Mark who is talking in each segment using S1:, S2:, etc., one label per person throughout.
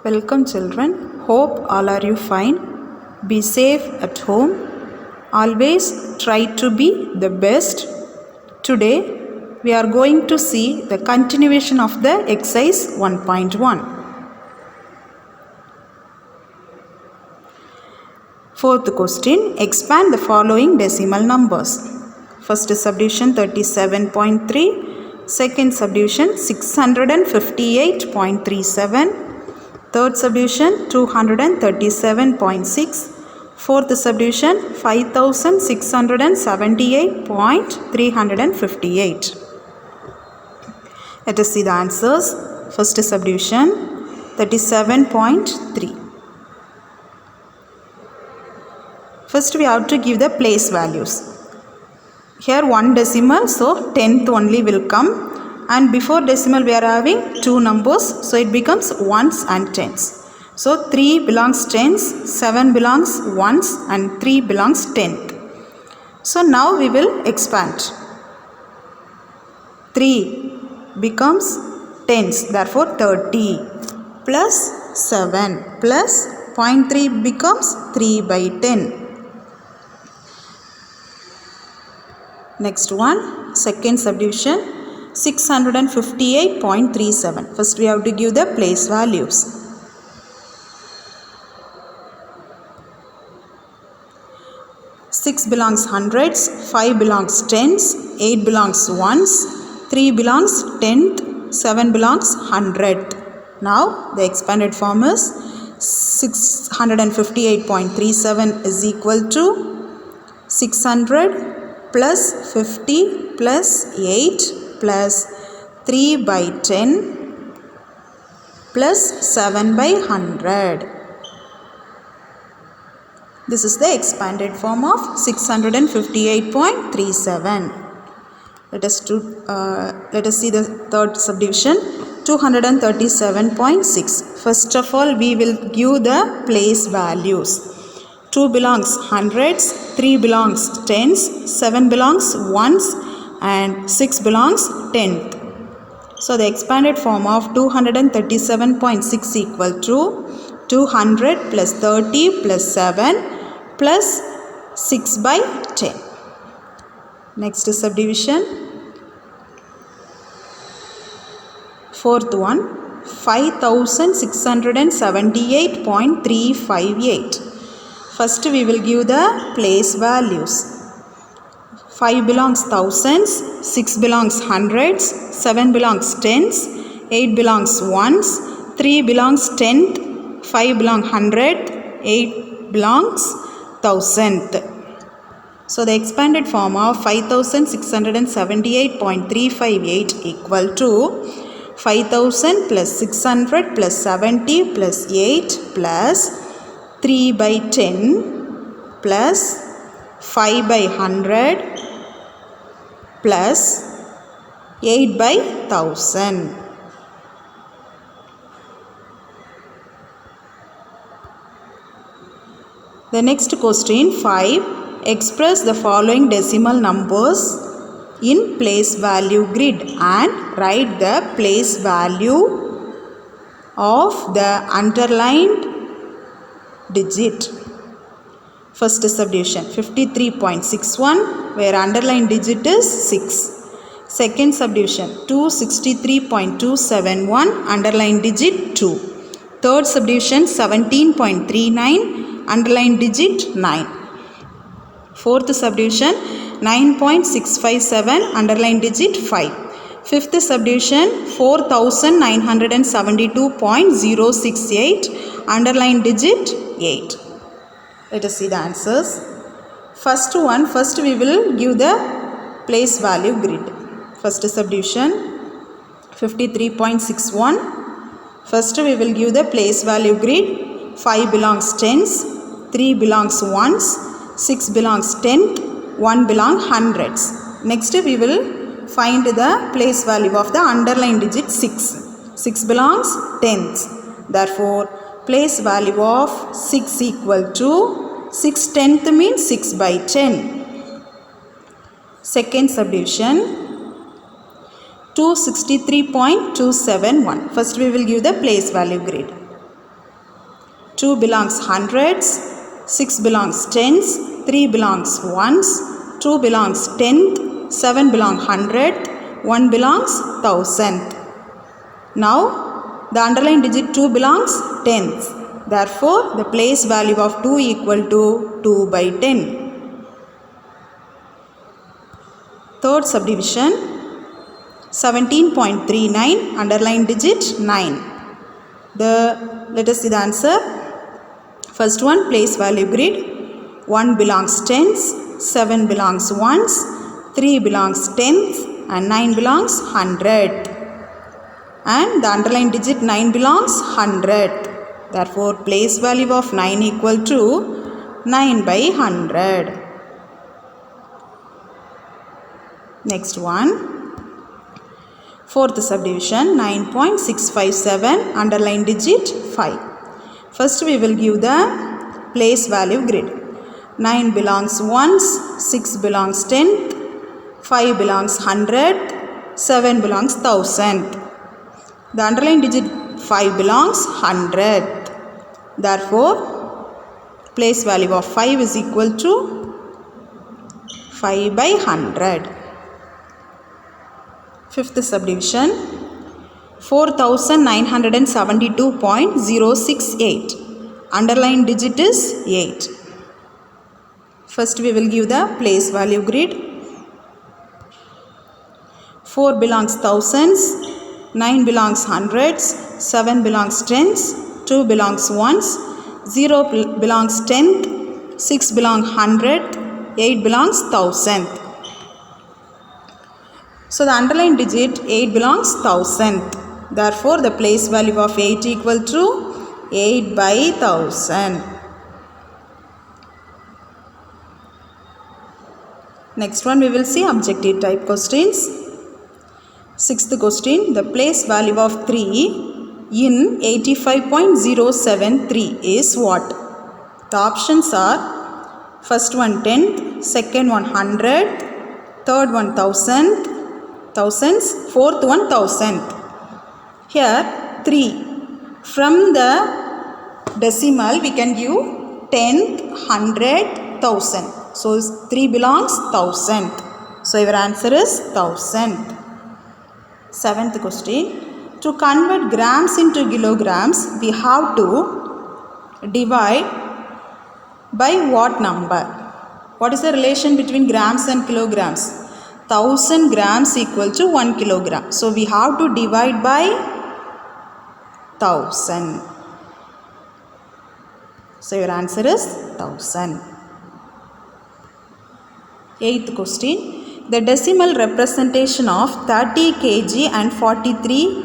S1: Welcome children. Hope all are you fine. Be safe at home. Always try to be the best. Today we are going to see the continuation of the exercise 1.1. Fourth question. Expand the following decimal numbers. First subdivision 37.3. Second subdivision 658.37. Third subdivision 237.6. Fourth subdivision 5678.358. Let us see the answers. First subdivision 37.3. First we have to give the place values. Here one decimal, so 10th only will come, and before decimal we are having two numbers, so it becomes ones and tens. So 3 belongs tens, 7 belongs ones, and 3 belongs tenth. So now we will expand. 3 becomes tens, therefore 30 plus 7 plus 0.3 becomes 3 by 10. Next one, second subdivision 658.37. First we have to give the place values. 6 belongs hundreds, 5 belongs tens, 8 belongs ones, 3 belongs tenth, 7 belongs hundredth. Now the expanded form is 658.37 is equal to 600 plus 50 plus 8 plus 3 by 10 plus 7 by 100. This is the expanded form of 658.37. Let us see the third subdivision 237.6. First of all we will give the place values. 2 belongs hundreds, 3 belongs tens, 7 belongs ones, and 6 belongs tenth. So the expanded form of 237.6 equal to 200 plus 30 plus 7 plus 6 by 10. Next subdivision. Fourth one 5678.358. First we will give the place values. 5 belongs thousands, 6 belongs hundreds, 7 belongs tens, 8 belongs ones, 3 belongs tenth, 5 belongs hundredth, 8 belongs thousandth. So the expanded form of 5678.358 equal to 5000 plus 600 plus 70 plus 8 plus 3 by 10 plus 5 by 100 plus 8 by 1000. The next question 5. Express the following decimal numbers in place value grid and write the place value of the underlined digit. First subdivision 53.61 where underlined digit is 6. Second subdivision 263.271 underlined digit 2. Third subdivision 17.39 underlined digit 9. Fourth subdivision 9.657 underlined digit 5. Fifth subdivision 4972.068 underlined digit 8. Let us see the answers. First we will give the place value grid. First subdivision 53.61. First we will give the place value grid. 5 belongs tens, 3 belongs ones, 6 belongs tenth, 1 belongs hundreds. Next we will find the place value of the underlined digit 6. 6 belongs tenths. Therefore place value of 6 equal to 6 tenth means 6 by 10. Second subdivision 263.271. First we will give the place value grid. 2 belongs hundreds, 6 belongs tens, 3 belongs ones, 2 belongs tenth, 7 belongs hundredth, 1 belongs thousandth. Now the underlined digit 2 belongs tenth. Therefore, the place value of 2 equal to 2 by 10. Third subdivision, 17.39, underlined digit 9. Let us see the answer. First one, place value grid. 1 belongs tens, 7 belongs ones, 3 belongs tenth, and 9 belongs hundredth. And the underlined digit 9 belongs hundredth. Therefore, place value of 9 equal to 9 by 100. Next one, fourth subdivision, 9.657, underlined digit 5. First we will give the place value grid. 9 belongs ones, 6 belongs tenth, 5 belongs hundredth, 7 belongs thousandth. The underlined digit 5 belongs hundredth. Therefore, place value of 5 is equal to 5 by 100. Fifth subdivision, 4972.068. Underlined digit is 8. First we will give the place value grid. 4 belongs thousands, 9 belongs hundreds, 7 belongs tens, 2 belongs ones, 0 belongs tenth, 6 belongs hundredth, 8 belongs thousandth. So the underlined digit 8 belongs thousandth. Therefore, the place value of 8 equal to 8 by 1000. Next one we will see objective type questions. Sixth question, the place value of 3 in 85.073 is what? The options are first one tenth, second one hundredth, third one thousandth, thousands, fourth one thousandth. Here 3. From the decimal we can give tenth, hundredth, thousand. So 3 belongs thousandth. So your answer is thousandth. Seventh question. To convert grams into kilograms, we have to divide by what number? What is the relation between grams and kilograms? 1000 grams equal to 1 kilogram. So we have to divide by 1000. So your answer is 1000. Eighth question. The decimal representation of 30 kg and 43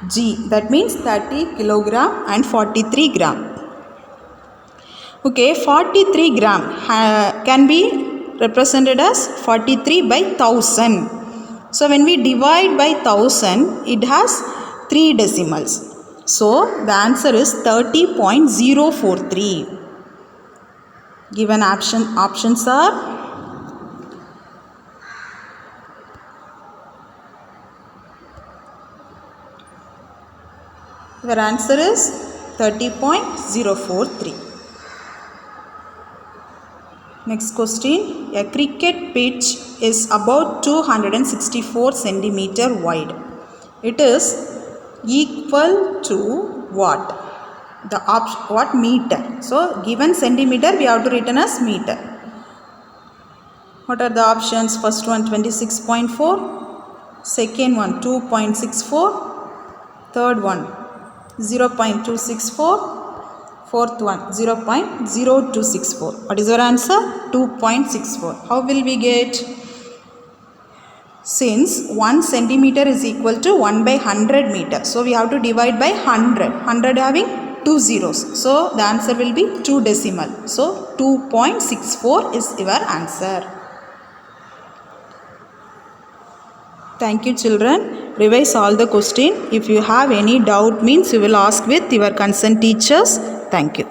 S1: g, that means 30 kilogram and 43 gram. Okay, 43 gram can be represented as 43 by 1000. So when we divide by 1000, it has 3 decimals. So the answer is 30.043. Given options are your answer is 30.043. Next question. A cricket pitch is about 264 centimeter wide. It is equal to what? What meter? So given centimeter, we have to written as meter. What are the options? First one 26.4, second one 2.64, third one 0.264, fourth one 0.0264. What is your answer? 2.64. How will we get? Since 1 centimeter is equal to 1 by 100 meter. So we have to divide by 100. 100 having 2 zeros. So the answer will be 2 decimal. So 2.64 is your answer. Thank you children. Revise all the question. If you have any doubt means you will ask with your concerned teachers. Thank you.